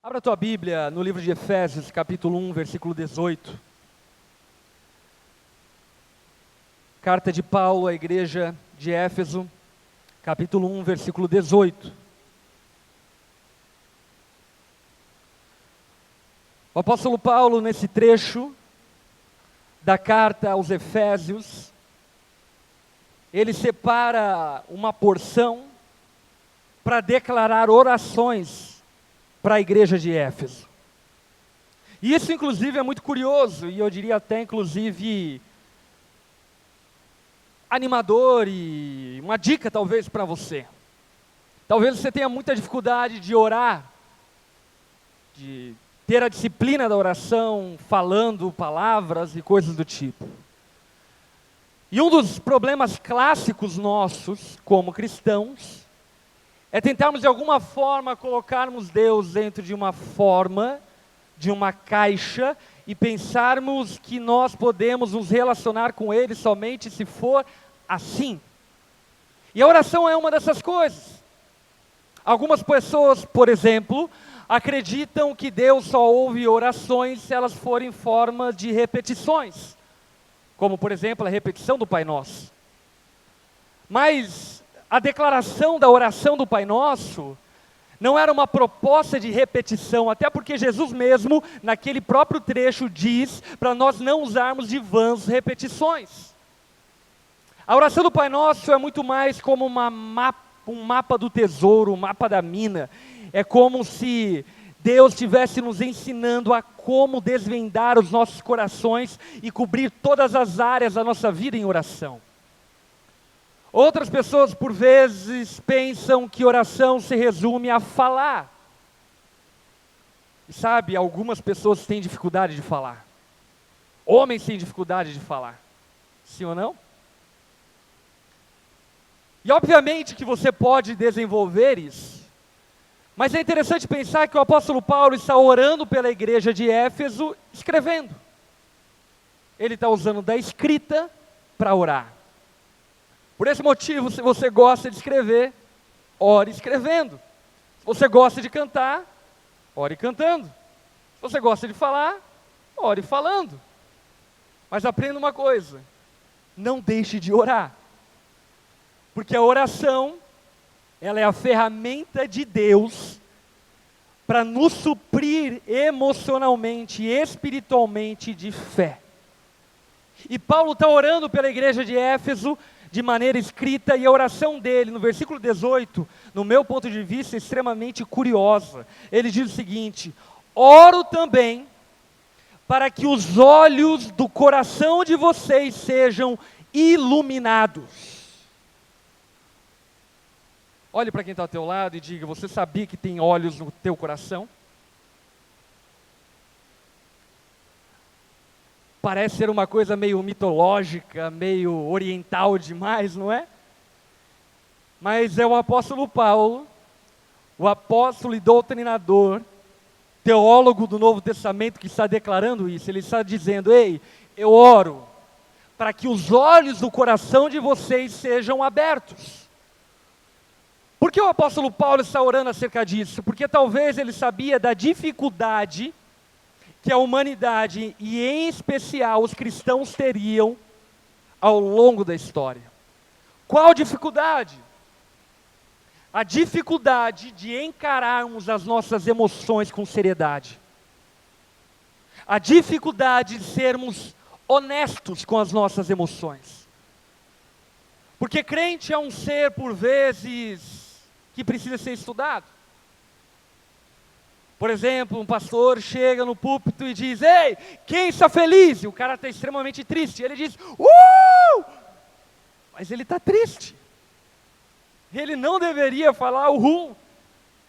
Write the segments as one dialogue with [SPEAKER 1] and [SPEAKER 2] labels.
[SPEAKER 1] Abra a tua Bíblia no livro de Efésios, capítulo 1, versículo 18. Carta de Paulo à igreja de Éfeso, capítulo 1, versículo 18. O apóstolo Paulo, nesse trecho da carta aos Efésios, ele separa uma porção para declarar orações para a igreja de Éfeso. E isso, inclusive, é muito curioso, e eu diria até, inclusive, animador e uma dica, talvez, para você. Talvez você tenha muita dificuldade de orar, de ter a disciplina da oração, falando palavras e coisas do tipo. E um dos problemas clássicos nossos, como cristãos, é tentarmos de alguma forma colocarmos Deus dentro de uma forma, de uma caixa, e pensarmos que nós podemos nos relacionar com Ele somente se for assim. E a oração é uma dessas coisas. Algumas pessoas, por exemplo, acreditam que Deus só ouve orações se elas forem forma de repetições, como por exemplo a repetição do Pai Nosso. Mas a declaração da oração do Pai Nosso não era uma proposta de repetição, até porque Jesus mesmo, naquele próprio trecho, diz para nós não usarmos de vãs repetições. A oração do Pai Nosso é muito mais como um mapa do tesouro, um mapa da mina. É como se Deus estivesse nos ensinando a como desvendar os nossos corações e cobrir todas as áreas da nossa vida em oração. Outras pessoas, por vezes, pensam que oração se resume a falar. E sabe, algumas pessoas têm dificuldade de falar. Homens têm dificuldade de falar. Sim ou não? E obviamente que você pode desenvolver isso. Mas é interessante pensar que o apóstolo Paulo está orando pela igreja de Éfeso, escrevendo. Ele está usando da escrita para orar. Por esse motivo, se você gosta de escrever, ore escrevendo. Se você gosta de cantar, ore cantando. Se você gosta de falar, ore falando. Mas aprenda uma coisa: não deixe de orar. Porque a oração, ela é a ferramenta de Deus para nos suprir emocionalmente e espiritualmente de fé. E Paulo está orando pela igreja de Éfeso de maneira escrita, e a oração dele, no versículo 18, no meu ponto de vista, é extremamente curiosa. Ele diz o seguinte: oro também para que os olhos do coração de vocês sejam iluminados. Olhe para quem está ao teu lado e diga: você sabia que tem olhos no teu coração? Parece ser uma coisa meio mitológica, meio oriental demais, não é? Mas é o apóstolo Paulo, o apóstolo e doutrinador, teólogo do Novo Testamento, que está declarando isso. Ele está dizendo: ei, eu oro para que os olhos do coração de vocês sejam abertos. Por que o apóstolo Paulo está orando acerca disso? Porque talvez ele sabia da dificuldade que a humanidade, e em especial os cristãos, teriam ao longo da história. Qual dificuldade? A dificuldade de encararmos as nossas emoções com seriedade. A dificuldade de sermos honestos com as nossas emoções. Porque crente é um ser, por vezes, que precisa ser estudado. Por exemplo, um pastor chega no púlpito e diz: ei, quem está feliz? E o cara está extremamente triste. Ele diz: mas ele está triste. Ele não deveria falar uhul.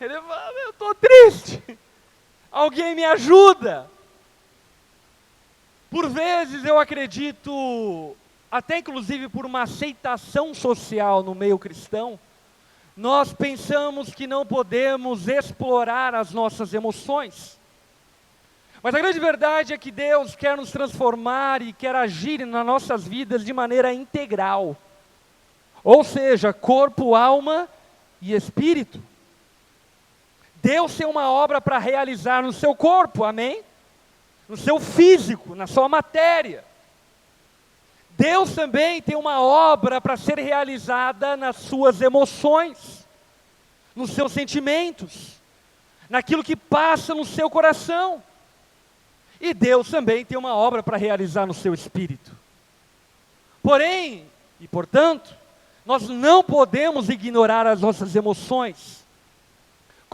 [SPEAKER 1] Ele fala: eu estou triste. Alguém me ajuda. Por vezes eu acredito, até inclusive por uma aceitação social no meio cristão, nós pensamos que não podemos explorar as nossas emoções. Mas a grande verdade é que Deus quer nos transformar e quer agir nas nossas vidas de maneira integral. Ou seja, corpo, alma e espírito. Deus tem uma obra para realizar no seu corpo, amém? No seu físico, na sua matéria. Deus também tem uma obra para ser realizada nas suas emoções, nos seus sentimentos, naquilo que passa no seu coração. E Deus também tem uma obra para realizar no seu espírito. Porém, e portanto, nós não podemos ignorar as nossas emoções,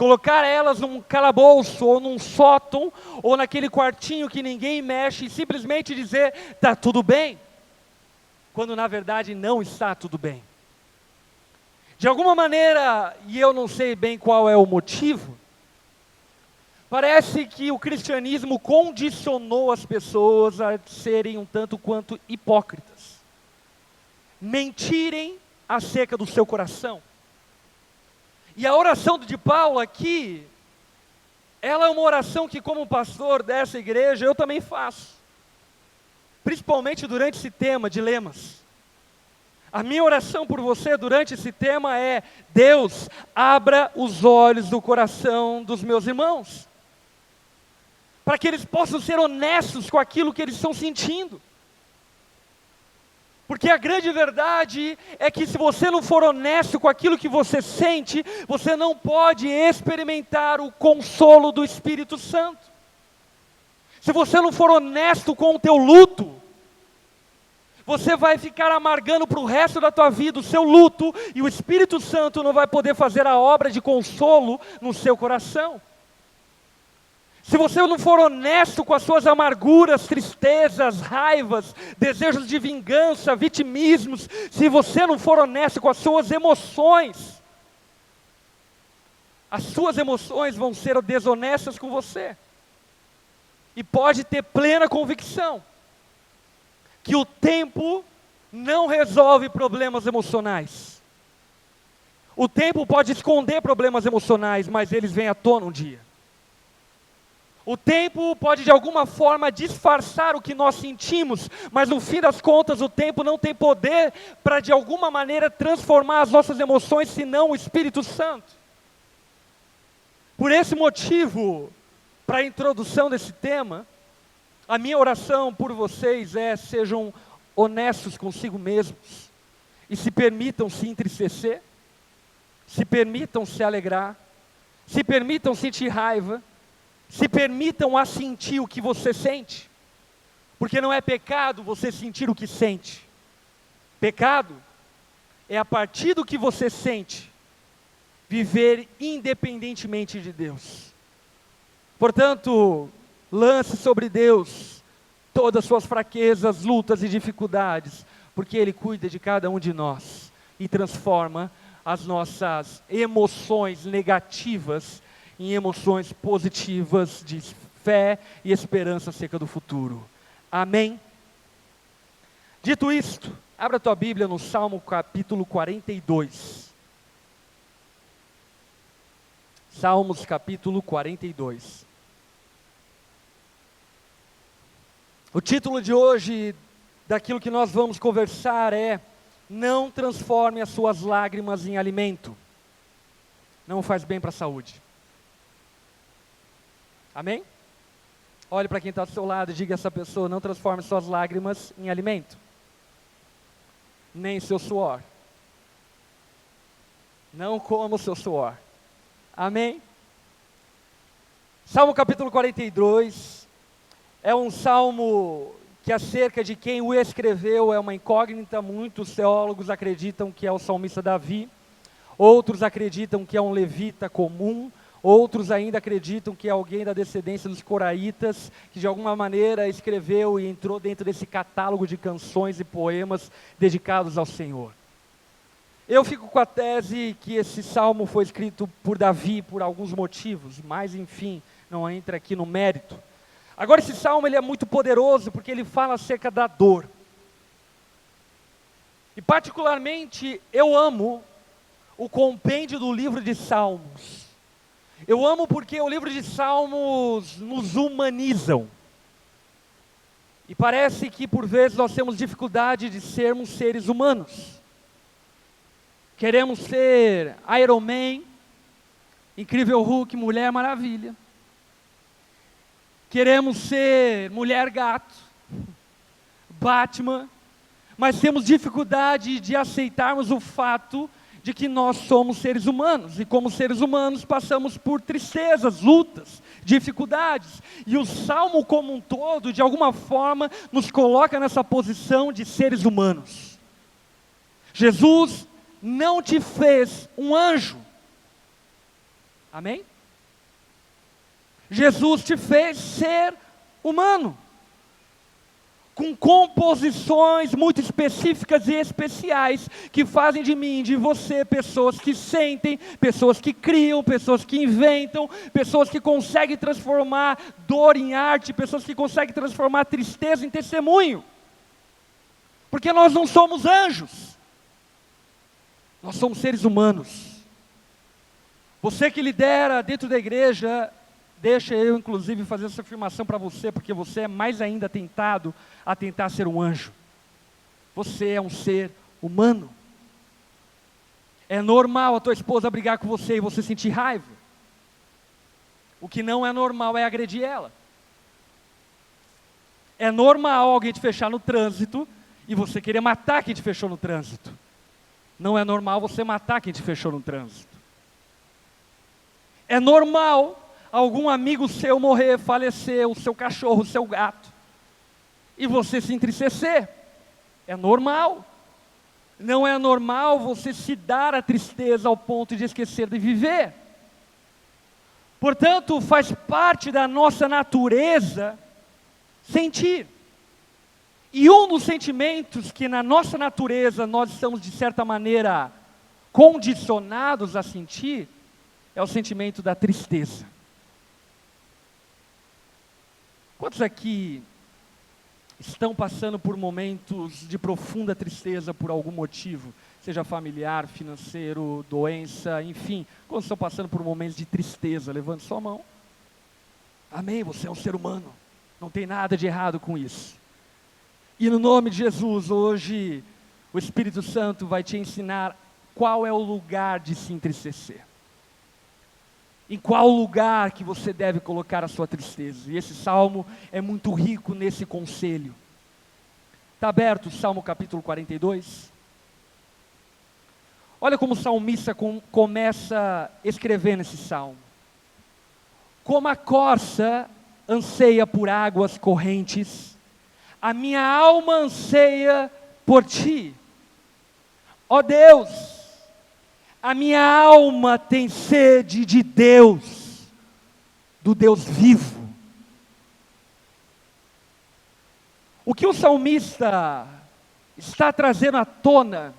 [SPEAKER 1] colocar elas num calabouço, ou num sótão, ou naquele quartinho que ninguém mexe, e simplesmente dizer, está tudo bem, quando na verdade não está tudo bem. De alguma maneira, e eu não sei bem qual é o motivo, parece que o cristianismo condicionou as pessoas a serem um tanto quanto hipócritas, mentirem acerca do seu coração. E a oração de Paulo aqui, ela é uma oração que, como pastor dessa igreja, eu também faço, principalmente durante esse tema, dilemas. A minha oração por você durante esse tema é: Deus, abra os olhos do coração dos meus irmãos, para que eles possam ser honestos com aquilo que eles estão sentindo. Porque a grande verdade é que se você não for honesto com aquilo que você sente, você não pode experimentar o consolo do Espírito Santo. Se você não for honesto com o teu luto, você vai ficar amargando para o resto da tua vida o seu luto, e o Espírito Santo não vai poder fazer a obra de consolo no seu coração. Se você não for honesto com as suas amarguras, tristezas, raivas, desejos de vingança, vitimismos, se você não for honesto com as suas emoções, as suas emoções vão ser desonestas com você. E pode ter plena convicção que o tempo não resolve problemas emocionais. O tempo pode esconder problemas emocionais, mas eles vêm à tona um dia. O tempo pode de alguma forma disfarçar o que nós sentimos, mas no fim das contas o tempo não tem poder para de alguma maneira transformar as nossas emoções, senão o Espírito Santo. Por esse motivo, para a introdução desse tema, a minha oração por vocês é: sejam honestos consigo mesmos, e se permitam se entristecer, se permitam se alegrar, se permitam sentir raiva, se permitam a sentir o que você sente, porque não é pecado você sentir o que sente. Pecado é, a partir do que você sente, viver independentemente de Deus. Portanto, lance sobre Deus todas as suas fraquezas, lutas e dificuldades, porque Ele cuida de cada um de nós e transforma as nossas emoções negativas em emoções positivas de fé e esperança acerca do futuro. Amém? Dito isto, abra a tua Bíblia no Salmo capítulo 42. Salmos capítulo 42. O título de hoje, daquilo que nós vamos conversar é: não transforme as suas lágrimas em alimento. Não faz bem para a saúde. Amém? Olhe para quem está do seu lado e diga a essa pessoa: não transforme suas lágrimas em alimento, nem seu suor. Não coma o seu suor. Amém? Salmo capítulo 42 é um salmo que acerca de quem o escreveu é uma incógnita. Muitos teólogos acreditam que é o salmista Davi, outros acreditam que é um levita comum, outros ainda acreditam que é alguém da descendência dos coraitas, que de alguma maneira escreveu e entrou dentro desse catálogo de canções e poemas dedicados ao Senhor. Eu fico com a tese que esse salmo foi escrito por Davi por alguns motivos, mas enfim, não entra aqui no mérito. Agora, esse salmo ele é muito poderoso porque ele fala acerca da dor. E particularmente eu amo o compêndio do livro de Salmos. Eu amo porque o livro de Salmos nos humanizam. E parece que por vezes nós temos dificuldade de sermos seres humanos. Queremos ser Iron Man, Incrível Hulk, Mulher Maravilha. Queremos ser Mulher Gato, Batman, mas temos dificuldade de aceitarmos o fato de que nós somos seres humanos, e como seres humanos passamos por tristezas, lutas, dificuldades, e o Salmo como um todo, de alguma forma, nos coloca nessa posição de seres humanos. Jesus não te fez um anjo, amém? Jesus te fez ser humano, com composições muito específicas e especiais, que fazem de mim, de você, pessoas que sentem, pessoas que criam, pessoas que inventam, pessoas que conseguem transformar dor em arte, pessoas que conseguem transformar tristeza em testemunho. Porque nós não somos anjos, nós somos seres humanos. Você que lidera dentro da igreja, deixa eu, inclusive, fazer essa afirmação para você, porque você é mais ainda tentado a tentar ser um anjo. Você é um ser humano. É normal a tua esposa brigar com você e você sentir raiva. O que não é normal é agredir ela. É normal alguém te fechar no trânsito e você querer matar quem te fechou no trânsito. Não é normal você matar quem te fechou no trânsito. É normal algum amigo seu morrer, falecer, o seu cachorro, o seu gato, e você se entristecer. É normal. Não é normal você se dar a tristeza ao ponto de esquecer de viver. Portanto, faz parte da nossa natureza sentir. E um dos sentimentos que na nossa natureza nós estamos, de certa maneira, condicionados a sentir, é o sentimento da tristeza. Quantos aqui estão passando por momentos de profunda tristeza por algum motivo, seja familiar, financeiro, doença, enfim, quando estão passando por momentos de tristeza, levante sua mão. Amém, você é um ser humano, não tem nada de errado com isso. E no nome de Jesus, hoje, o Espírito Santo vai te ensinar qual é o lugar de se entristecer. Em qual lugar que você deve colocar a sua tristeza. E esse salmo é muito rico nesse conselho. Está aberto o Salmo capítulo 42? Olha como o salmista começa escrevendo esse salmo. Como a corça anseia por águas correntes, a minha alma anseia por ti. Ó Deus, a minha alma tem sede de Deus, do Deus vivo. O que o salmista está trazendo à tona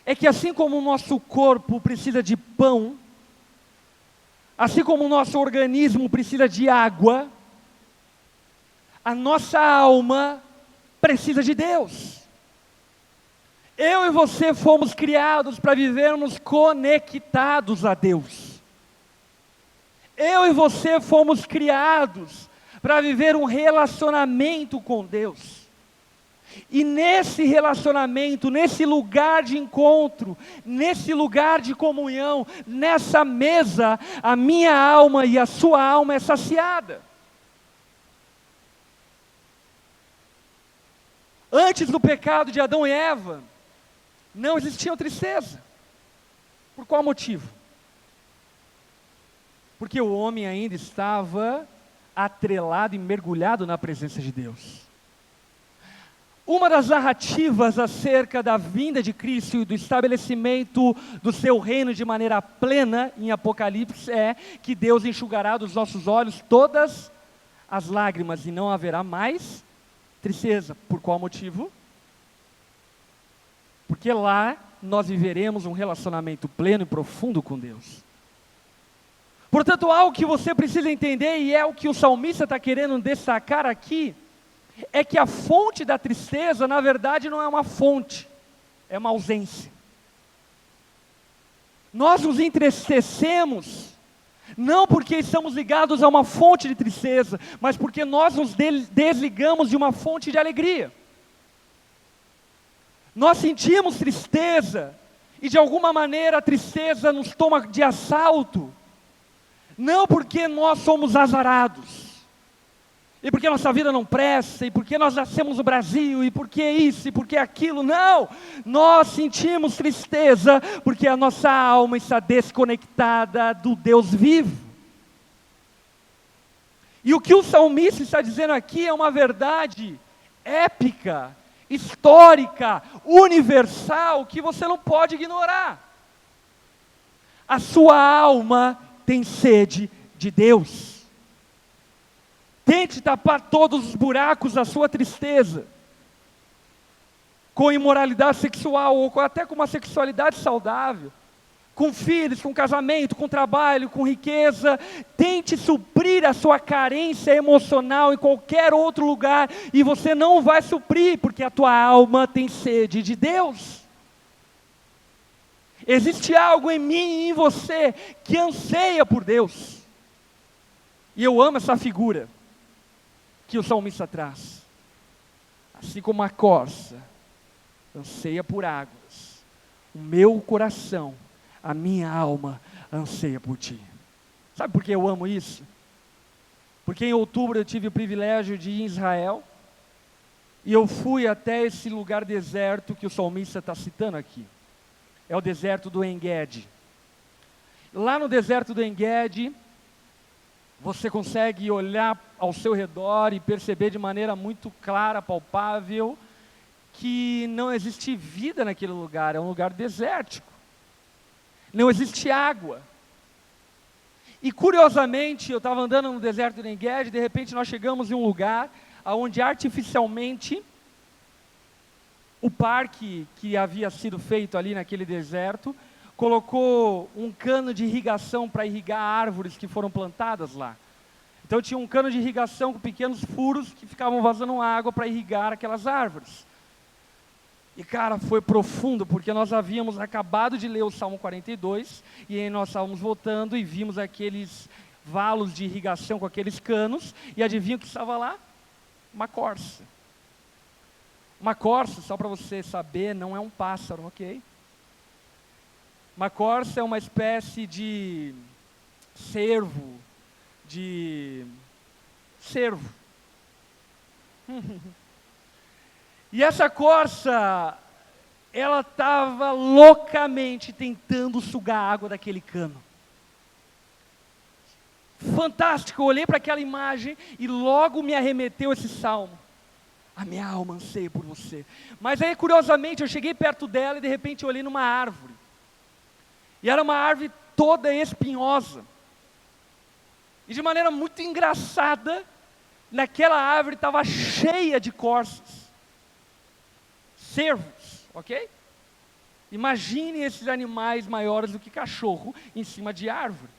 [SPEAKER 1] é que assim como o nosso corpo precisa de pão, assim como o nosso organismo precisa de água, a nossa alma precisa de Deus. Eu e você fomos criados para vivermos conectados a Deus. Eu e você fomos criados para viver um relacionamento com Deus. E nesse relacionamento, nesse lugar de encontro, nesse lugar de comunhão, nessa mesa, a minha alma e a sua alma é saciada. Antes do pecado de Adão e Eva, não existia tristeza. Por qual motivo? Porque o homem ainda estava atrelado e mergulhado na presença de Deus. Uma das narrativas acerca da vinda de Cristo e do estabelecimento do seu reino de maneira plena em Apocalipse é que Deus enxugará dos nossos olhos todas as lágrimas e não haverá mais tristeza. Por qual motivo? Porque lá nós viveremos um relacionamento pleno e profundo com Deus. Portanto, algo que você precisa entender, e é o que o salmista está querendo destacar aqui, é que a fonte da tristeza, na verdade, não é uma fonte, é uma ausência. Nós nos entristecemos, não porque estamos ligados a uma fonte de tristeza, mas porque nós nos desligamos de uma fonte de alegria. Nós sentimos tristeza e de alguma maneira a tristeza nos toma de assalto, não porque nós somos azarados, e porque nossa vida não presta, e porque nós nascemos no Brasil, e porque isso, e porque aquilo, não! Nós sentimos tristeza, porque a nossa alma está desconectada do Deus vivo. E o que o salmista está dizendo aqui é uma verdade épica, histórica, universal, que você não pode ignorar. A sua alma tem sede de Deus. Tente tapar todos os buracos da sua tristeza, com imoralidade sexual, ou até com uma sexualidade saudável, com filhos, com casamento, com trabalho, com riqueza. Tente suprir a sua carência emocional em qualquer outro lugar, e você não vai suprir, porque a tua alma tem sede de Deus. Existe algo em mim e em você que anseia por Deus, e eu amo essa figura que o salmista traz. Assim como a corça anseia por águas, o meu coração, a minha alma anseia por ti. Sabe por que eu amo isso? Porque em outubro eu tive o privilégio de ir em Israel, e eu fui até esse lugar deserto que o salmista está citando aqui. É o deserto do En-Gedi. Lá no deserto do En-Gedi, você consegue olhar ao seu redor e perceber de maneira muito clara, palpável, que não existe vida naquele lugar. É um lugar desértico. Não existe água. E curiosamente, eu estava andando no deserto do En-Gedi, de repente nós chegamos em um lugar onde artificialmente o parque que havia sido feito ali naquele deserto colocou um cano de irrigação para irrigar árvores que foram plantadas lá. Então tinha um cano de irrigação com pequenos furos que ficavam vazando água para irrigar aquelas árvores. E cara, foi profundo, porque nós havíamos acabado de ler o Salmo 42, e aí nós estávamos voltando e vimos aqueles valos de irrigação com aqueles canos, e adivinha o que estava lá? Uma corça. Uma corça, só para você saber, não é um pássaro, ok? Uma corça é uma espécie de cervo, E essa corça, ela estava loucamente tentando sugar a água daquele cano. Fantástico, eu olhei para aquela imagem e logo me arremeteu esse salmo. A minha alma anseia por você. Mas aí, curiosamente, eu cheguei perto dela e de repente eu olhei numa árvore. E era uma árvore toda espinhosa. E de maneira muito engraçada, naquela árvore estava cheia de corças. Cervos, ok? Imagine esses animais maiores do que cachorro em cima de árvore.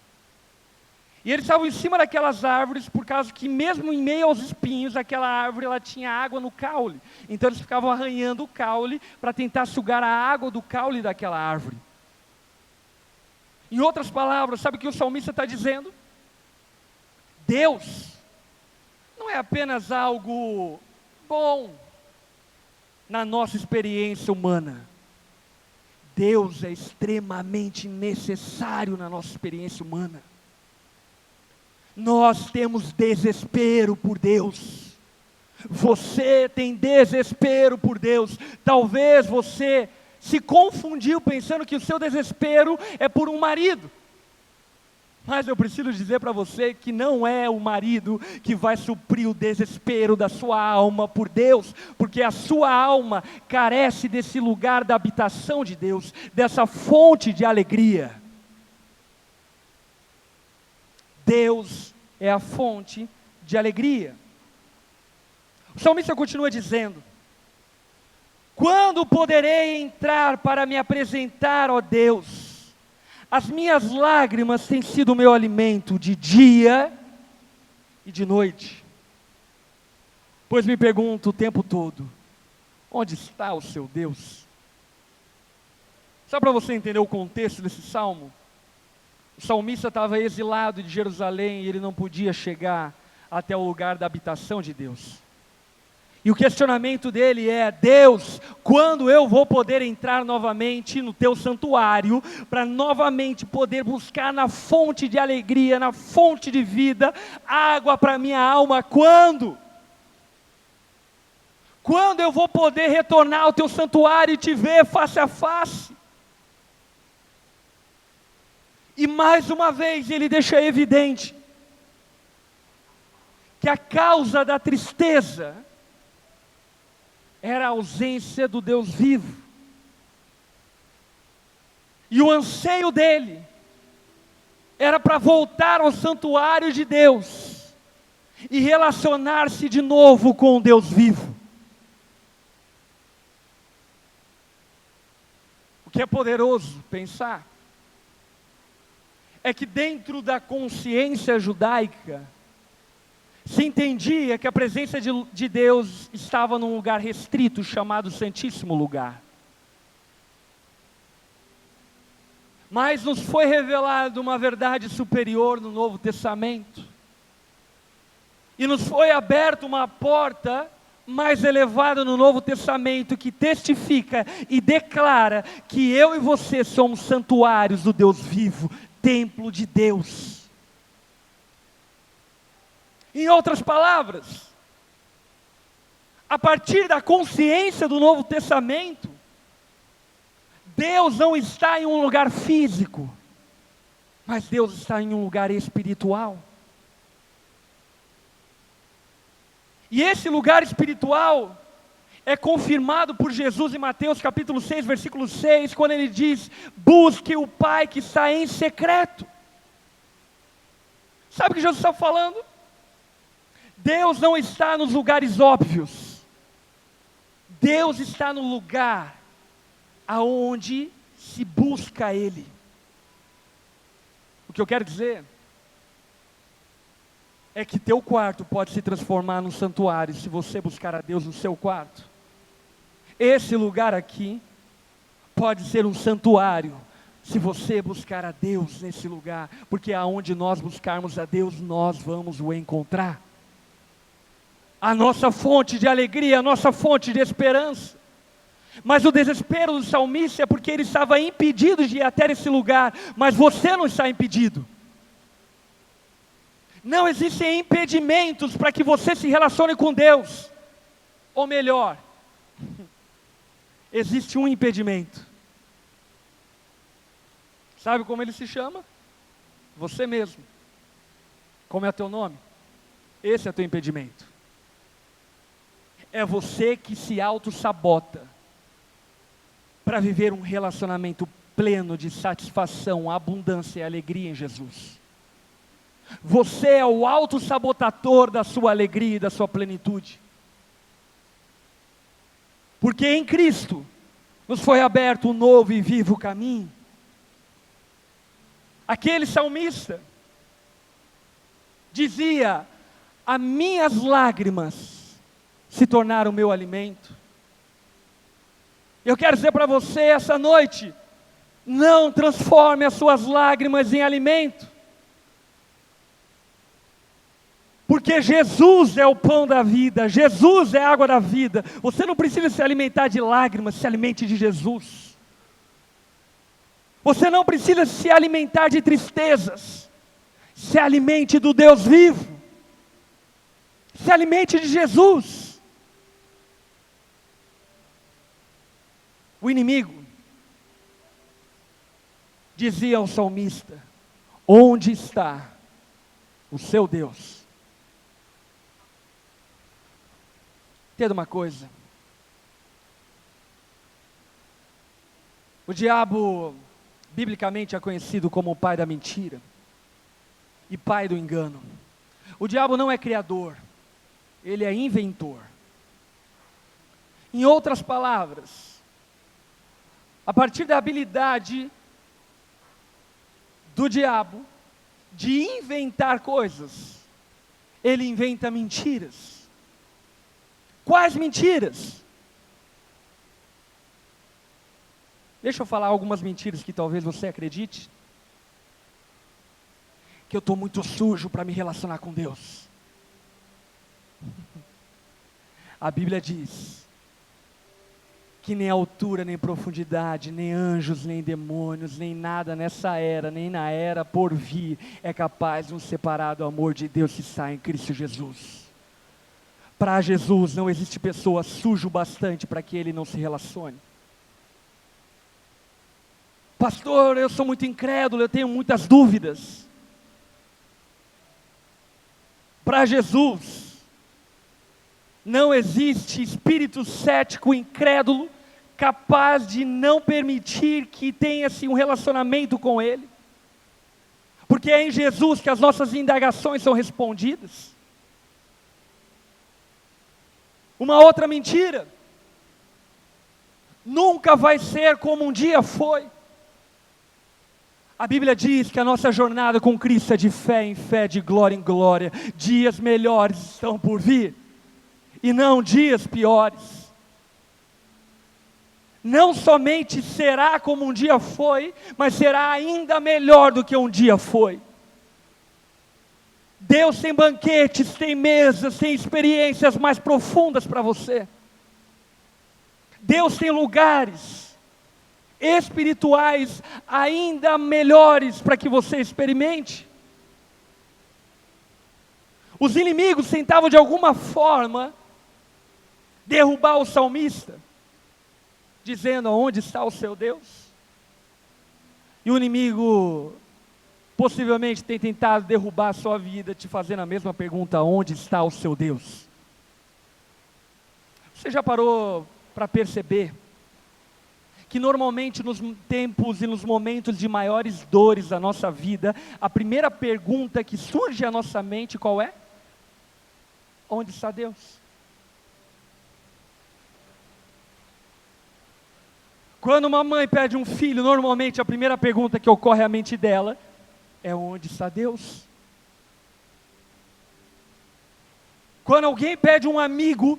[SPEAKER 1] E eles estavam em cima daquelas árvores por causa que mesmo em meio aos espinhos, aquela árvore ela tinha água no caule. Então eles ficavam arranhando o caule para tentar sugar a água do caule daquela árvore. Em outras palavras, sabe o que o salmista está dizendo? Deus não é apenas algo bom na nossa experiência humana. Deus é extremamente necessário na nossa experiência humana. Nós temos desespero por Deus. Você tem desespero por Deus. Talvez você se confundiu pensando que o seu desespero é por um marido. Mas eu preciso dizer para você que não é o marido que vai suprir o desespero da sua alma por Deus, porque a sua alma carece desse lugar da habitação de Deus, dessa fonte de alegria. Deus é a fonte de alegria. O salmista continua dizendo: quando poderei entrar para me apresentar, ó Deus? As minhas lágrimas têm sido o meu alimento de dia e de noite. Pois me pergunto o tempo todo: onde está o seu Deus? Só para você entender o contexto desse salmo, o salmista estava exilado de Jerusalém e ele não podia chegar até o lugar da habitação de Deus. E o questionamento dele é: Deus, quando eu vou poder entrar novamente no teu santuário, para novamente poder buscar na fonte de alegria, na fonte de vida, água para minha alma, quando? Quando eu vou poder retornar ao teu santuário e te ver face a face? E mais uma vez ele deixa evidente que a causa da tristeza era a ausência do Deus vivo. E o anseio dele era para voltar ao santuário de Deus e relacionar-se de novo com o Deus vivo. O que é poderoso pensar é que dentro da consciência judaica se entendia que a presença de Deus estava num lugar restrito, chamado Santíssimo Lugar. Mas nos foi revelada uma verdade superior no Novo Testamento. E nos foi aberta uma porta mais elevada no Novo Testamento, que testifica e declara que eu e você somos santuários do Deus vivo, templo de Deus. Em outras palavras, a partir da consciência do Novo Testamento, Deus não está em um lugar físico, mas Deus está em um lugar espiritual. E esse lugar espiritual é confirmado por Jesus em Mateus capítulo 6, versículo 6, quando ele diz: busque o Pai que está em secreto. Sabe o que Jesus está falando? Deus não está nos lugares óbvios. Deus está no lugar aonde se busca Ele. O que eu quero dizer é que teu quarto pode se transformar num santuário se você buscar a Deus no seu quarto. Esse lugar aqui pode ser um santuário se você buscar a Deus nesse lugar, porque aonde nós buscarmos a Deus, nós vamos o encontrar. A nossa fonte de alegria, a nossa fonte de esperança. Mas o desespero do salmista é porque ele estava impedido de ir até esse lugar, mas você não está impedido. Não existem impedimentos para que você se relacione com Deus. Ou melhor, existe um impedimento. Sabe como ele se chama? Você mesmo. Como é o teu nome? Esse é o teu impedimento. É você que se auto-sabota para viver um relacionamento pleno de satisfação, abundância e alegria em Jesus. Você é o auto-sabotador da sua alegria e da sua plenitude. Porque em Cristo nos foi aberto um novo e vivo caminho. Aquele salmista dizia: as minhas lágrimas se tornaram o meu alimento. Eu quero dizer para você essa noite: não transforme as suas lágrimas em alimento, porque Jesus é o pão da vida, Jesus é a água da vida. Você não precisa se alimentar de lágrimas, se alimente de Jesus. Você não precisa se alimentar de tristezas, se alimente do Deus vivo, se alimente de Jesus. O inimigo dizia ao salmista: onde está o seu Deus? Entenda uma coisa: o diabo, biblicamente, é conhecido como o pai da mentira e pai do engano. O diabo não é criador, ele é inventor. Em outras palavras, a partir da habilidade do diabo de inventar coisas, ele inventa mentiras. Quais mentiras? Deixa eu falar algumas mentiras que talvez você acredite. Que eu estou muito sujo para me relacionar com Deus. A Bíblia diz que nem altura, nem profundidade, nem anjos, nem demônios, nem nada nessa era, nem na era por vir, é capaz de nos separar do amor de Deus que está em Cristo Jesus. Para Jesus não existe pessoa suja o bastante para que Ele não se relacione. Pastor, eu sou muito incrédulo, eu tenho muitas dúvidas. Para Jesus, não existe espírito cético, incrédulo, capaz de não permitir que tenha-se um relacionamento com Ele. Porque é em Jesus que as nossas indagações são respondidas. Uma outra mentira: nunca vai ser como um dia foi. A Bíblia diz que a nossa jornada com Cristo é de fé em fé, de glória em glória. Dias melhores estão por vir, e não dias piores. Não somente será como um dia foi, mas será ainda melhor do que um dia foi. Deus tem banquetes, tem mesas, tem experiências mais profundas para você. Deus tem lugares espirituais ainda melhores para que você experimente. Os inimigos tentavam de alguma forma derrubar o salmista, dizendo: onde está o seu Deus? E o inimigo possivelmente tem tentado derrubar a sua vida, te fazendo a mesma pergunta: onde está o seu Deus? Você já parou para perceber que normalmente nos tempos e nos momentos de maiores dores da nossa vida, a primeira pergunta que surge à nossa mente qual é? Onde está Deus? Quando uma mãe pede um filho, normalmente a primeira pergunta que ocorre à mente dela é: onde está Deus? Quando alguém pede um amigo,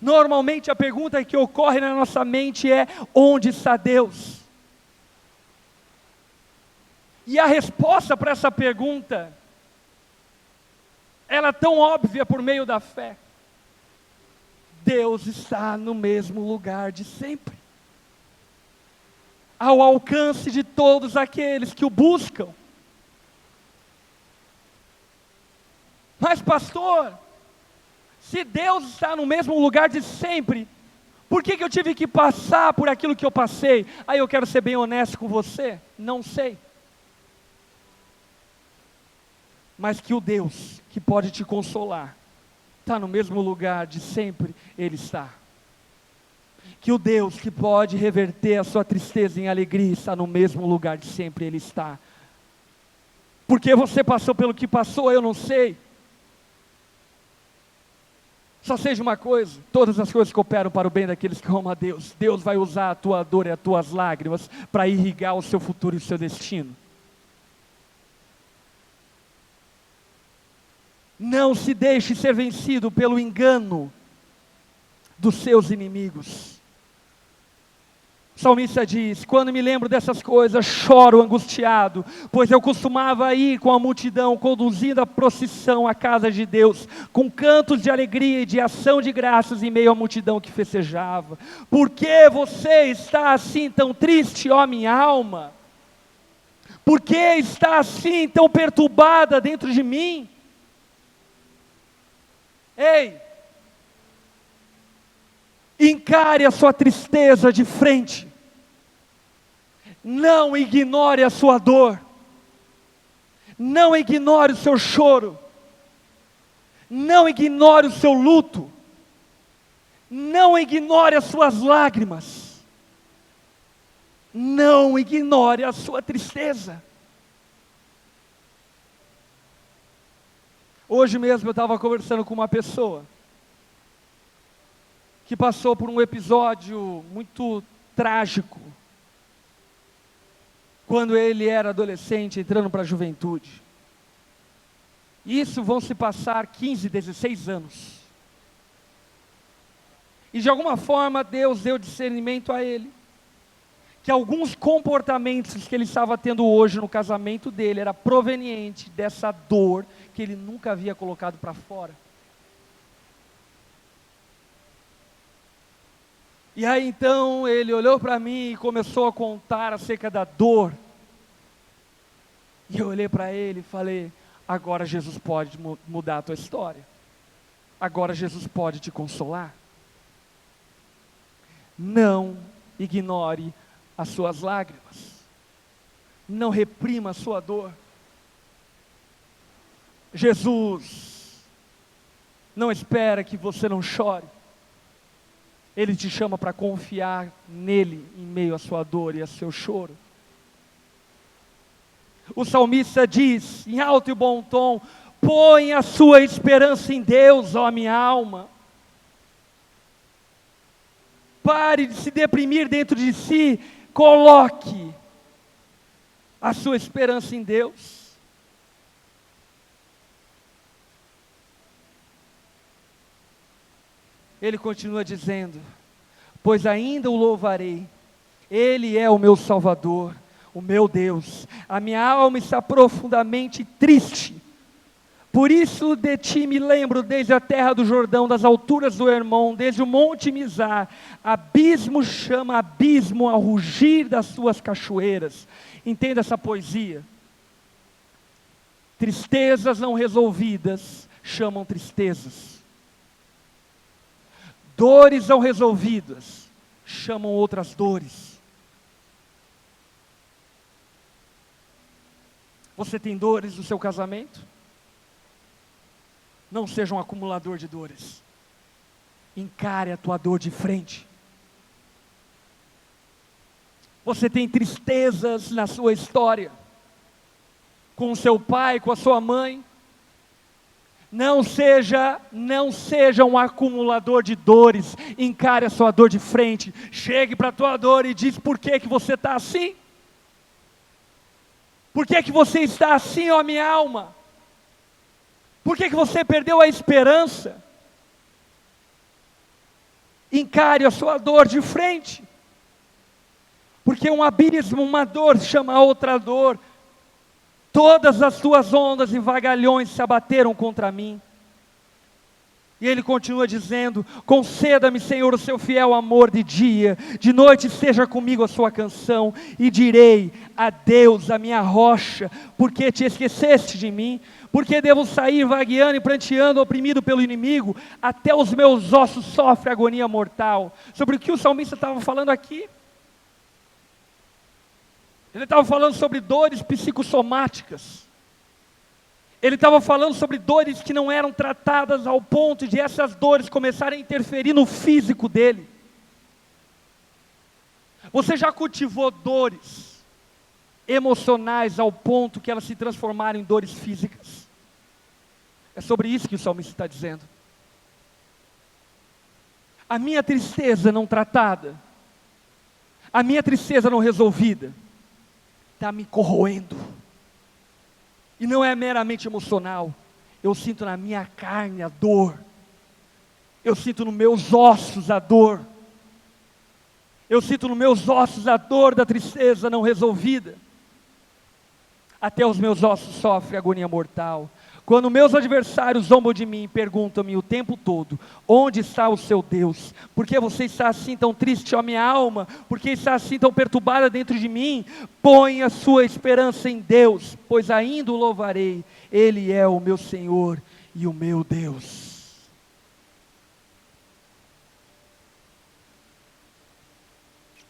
[SPEAKER 1] normalmente a pergunta que ocorre na nossa mente é: onde está Deus? E a resposta para essa pergunta, ela é tão óbvia por meio da fé. Deus está no mesmo lugar de sempre, ao alcance de todos aqueles que o buscam. Mas pastor, se Deus está no mesmo lugar de sempre, por que eu tive que passar por aquilo que eu passei? Aí eu quero ser bem honesto com você, não sei. Mas que o Deus que pode te consolar está no mesmo lugar de sempre, Ele está. Que o Deus que pode reverter a sua tristeza em alegria está no mesmo lugar de sempre, Ele está. Porque você passou pelo que passou, eu não sei. Só seja uma coisa: todas as coisas cooperam para o bem daqueles que amam a Deus. Deus vai usar a tua dor e as tuas lágrimas para irrigar o seu futuro e o seu destino. Não se deixe ser vencido pelo engano dos seus inimigos. O salmista diz: quando me lembro dessas coisas, choro angustiado, pois eu costumava ir com a multidão, conduzindo a procissão à casa de Deus, com cantos de alegria e de ação de graças em meio à multidão que festejava. Por que você está assim tão triste, ó minha alma? Por que está assim tão perturbada dentro de mim? Ei! Encare a sua tristeza de frente. Não ignore a sua dor. Não ignore o seu choro. Não ignore o seu luto. Não ignore as suas lágrimas. Não ignore a sua tristeza. Hoje mesmo eu estava conversando com uma pessoa que passou por um episódio muito trágico, quando ele era adolescente, entrando para a juventude. Isso vão se passar 15, 16 anos. E de alguma forma Deus deu discernimento a ele, que alguns comportamentos que ele estava tendo hoje no casamento dele, era proveniente dessa dor que ele nunca havia colocado para fora. E aí então ele olhou para mim e começou a contar acerca da dor. E eu olhei para ele e falei: agora Jesus pode mudar a tua história. Agora Jesus pode te consolar. Não ignore as suas lágrimas. Não reprima a sua dor. Jesus não espera que você não chore. Ele te chama para confiar nele em meio à sua dor e ao seu choro. O salmista diz, em alto e bom tom: põe a sua esperança em Deus, ó minha alma. Pare de se deprimir dentro de si, coloque a sua esperança em Deus. Ele continua dizendo: pois ainda o louvarei, Ele é o meu Salvador, o meu Deus. A minha alma está profundamente triste, por isso de ti me lembro desde a terra do Jordão, das alturas do Hermon, desde o monte Mizar. Abismo chama abismo ao rugir das suas cachoeiras. Entenda essa poesia. Tristezas não resolvidas chamam tristezas. Dores não resolvidas chamam outras dores. Você tem dores no seu casamento? Não seja um acumulador de dores. Encare a tua dor de frente. Você tem tristezas na sua história, com o seu pai, com a sua mãe? Não seja um acumulador de dores. Encare a sua dor de frente. Chegue para a tua dor e diz: por que você está assim? Por que você está assim, ó minha alma? Por que você perdeu a esperança? Encare a sua dor de frente. Porque um abismo, uma dor chama a outra dor. Todas as tuas ondas e vagalhões se abateram contra mim. E ele continua dizendo: conceda-me, Senhor, o seu fiel amor de dia, de noite seja comigo a sua canção, e direi: adeus, a minha rocha, porque te esqueceste de mim, porque devo sair vagueando e pranteando, oprimido pelo inimigo, até os meus ossos sofrem agonia mortal. Sobre o que o salmista estava falando aqui? Ele estava falando sobre dores psicossomáticas. Ele estava falando sobre dores que não eram tratadas ao ponto de essas dores começarem a interferir no físico dele. Você já cultivou dores emocionais ao ponto que elas se transformaram em dores físicas? É sobre isso que o salmista está dizendo. A minha tristeza não tratada, a minha tristeza não resolvida, está me corroendo. E não é meramente emocional. Eu sinto na minha carne a dor. Eu sinto nos meus ossos a dor. Eu sinto nos meus ossos a dor da tristeza não resolvida. Até os meus ossos sofrem agonia mortal. Quando meus adversários zombam de mim, perguntam-me o tempo todo: onde está o seu Deus? Por que você está assim tão triste, ó minha alma? Por que está assim tão perturbada dentro de mim? Põe a sua esperança em Deus, pois ainda o louvarei. Ele é o meu Senhor e o meu Deus.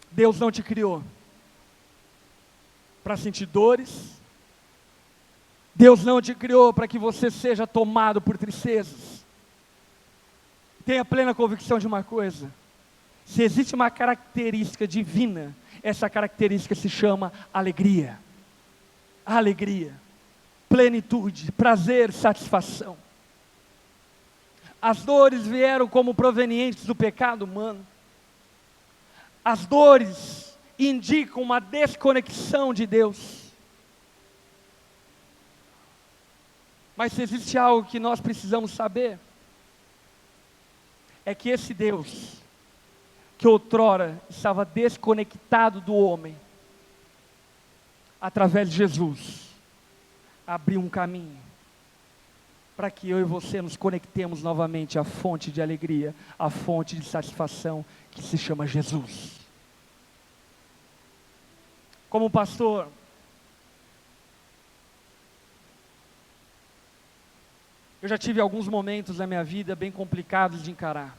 [SPEAKER 1] Deus não te criou para sentir dores. Deus não te criou para que você seja tomado por tristezas. Tenha plena convicção de uma coisa: se existe uma característica divina, essa característica se chama alegria. Alegria, plenitude, prazer, satisfação. As dores vieram como provenientes do pecado humano. As dores indicam uma desconexão de Deus. Mas se existe algo que nós precisamos saber, é que esse Deus, que outrora estava desconectado do homem, através de Jesus, abriu um caminho para que eu e você nos conectemos novamente à fonte de alegria, à fonte de satisfação que se chama Jesus. Como pastor, eu já tive alguns momentos na minha vida bem complicados de encarar.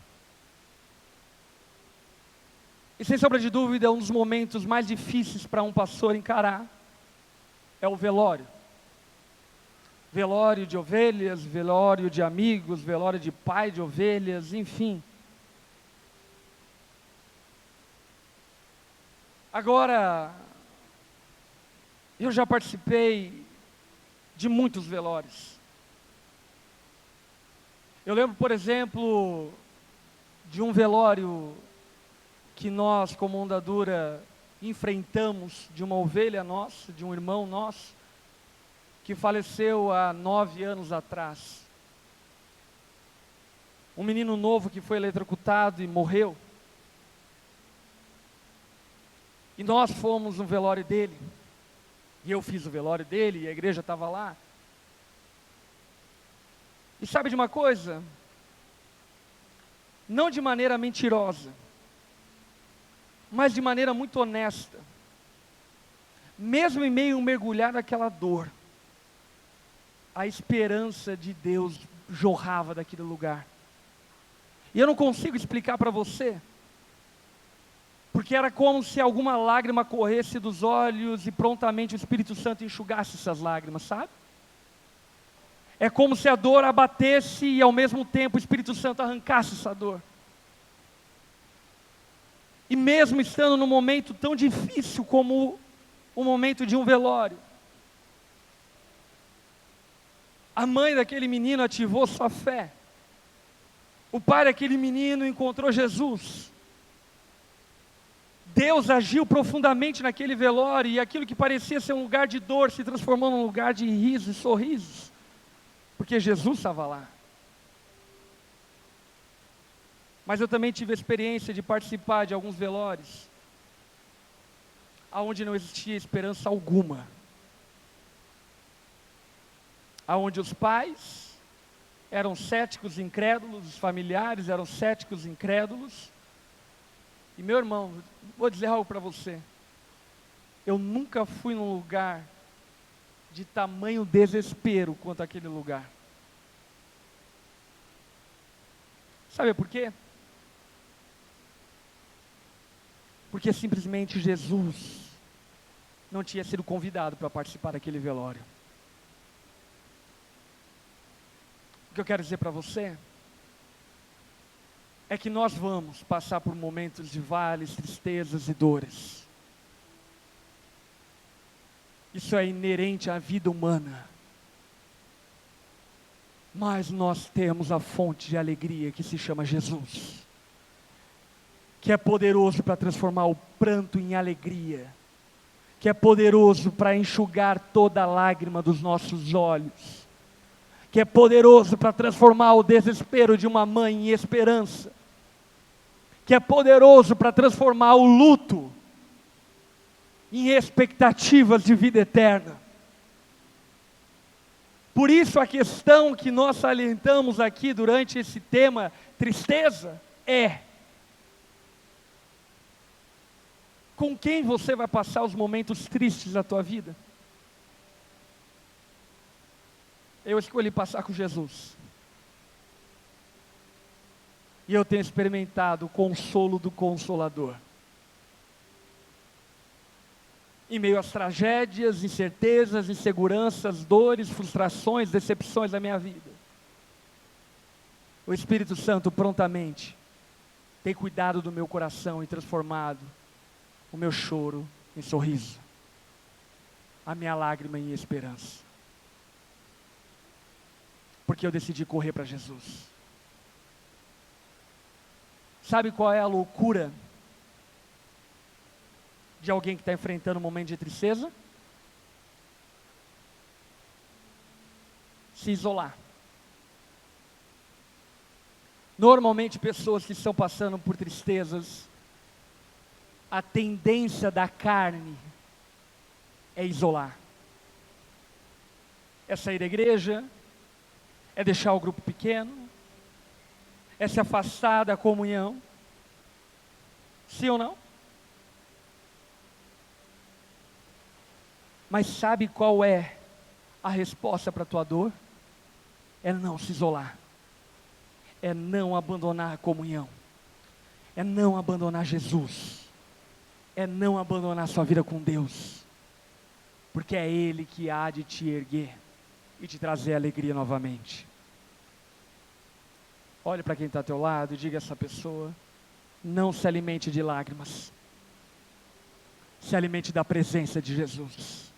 [SPEAKER 1] E sem sombra de dúvida, um dos momentos mais difíceis para um pastor encarar é o velório. Velório de ovelhas, velório de amigos, velório de pai de ovelhas, enfim. Agora, eu já participei de muitos velórios. Eu lembro, por exemplo, de um velório que nós, como Onda Dura, enfrentamos de uma ovelha nossa, de um irmão nosso, que faleceu há 9 anos atrás. Um menino novo que foi eletrocutado e morreu. E nós fomos no velório dele. E eu fiz o velório dele, e a igreja estava lá. E sabe de uma coisa? Não de maneira mentirosa, mas de maneira muito honesta. Mesmo em meio a mergulhar naquela dor, a esperança de Deus jorrava daquele lugar. E eu não consigo explicar para você, porque era como se alguma lágrima corresse dos olhos e prontamente o Espírito Santo enxugasse essas lágrimas, sabe? É como se a dor abatesse e ao mesmo tempo o Espírito Santo arrancasse essa dor. E mesmo estando num momento tão difícil como o momento de um velório, a mãe daquele menino ativou sua fé. O pai daquele menino encontrou Jesus. Deus agiu profundamente naquele velório, e aquilo que parecia ser um lugar de dor se transformou num lugar de risos e sorrisos, porque Jesus estava lá. Mas eu também tive a experiência de participar de alguns velórios, aonde não existia esperança alguma, aonde os pais eram céticos e incrédulos, os familiares eram céticos e incrédulos. E meu irmão, vou dizer algo para você, eu nunca fui num lugar de tamanho desespero quanto aquele lugar. Sabe por quê? Porque simplesmente Jesus não tinha sido convidado para participar daquele velório. O que eu quero dizer para você é que nós vamos passar por momentos de vales, tristezas e dores. Isso é inerente à vida humana. Mas nós temos a fonte de alegria que se chama Jesus, que é poderoso para transformar o pranto em alegria, que é poderoso para enxugar toda a lágrima dos nossos olhos, que é poderoso para transformar o desespero de uma mãe em esperança, que é poderoso para transformar o luto em expectativas de vida eterna. Por isso a questão que nós salientamos aqui durante esse tema, tristeza, é: com quem você vai passar os momentos tristes da tua vida? Eu escolhi passar com Jesus. E eu tenho experimentado o consolo do Consolador. Em meio às tragédias, incertezas, inseguranças, dores, frustrações, decepções da minha vida, o Espírito Santo prontamente tem cuidado do meu coração e transformado o meu choro em sorriso, a minha lágrima em esperança. Porque eu decidi correr para Jesus. Sabe qual é a loucura de alguém que está enfrentando um momento de tristeza? Se isolar. Normalmente pessoas que estão passando por tristezas, a tendência da carne é isolar. É sair da igreja, É deixar o grupo pequeno? É se afastar da comunhão? Sim ou não? Mas sabe qual é a resposta para a tua dor? É não se isolar. É não abandonar a comunhão. É não abandonar Jesus. É não abandonar sua vida com Deus. Porque é Ele que há de te erguer e te trazer alegria novamente. Olhe para quem está ao teu lado e diga a essa pessoa: não se alimente de lágrimas. Se alimente da presença de Jesus.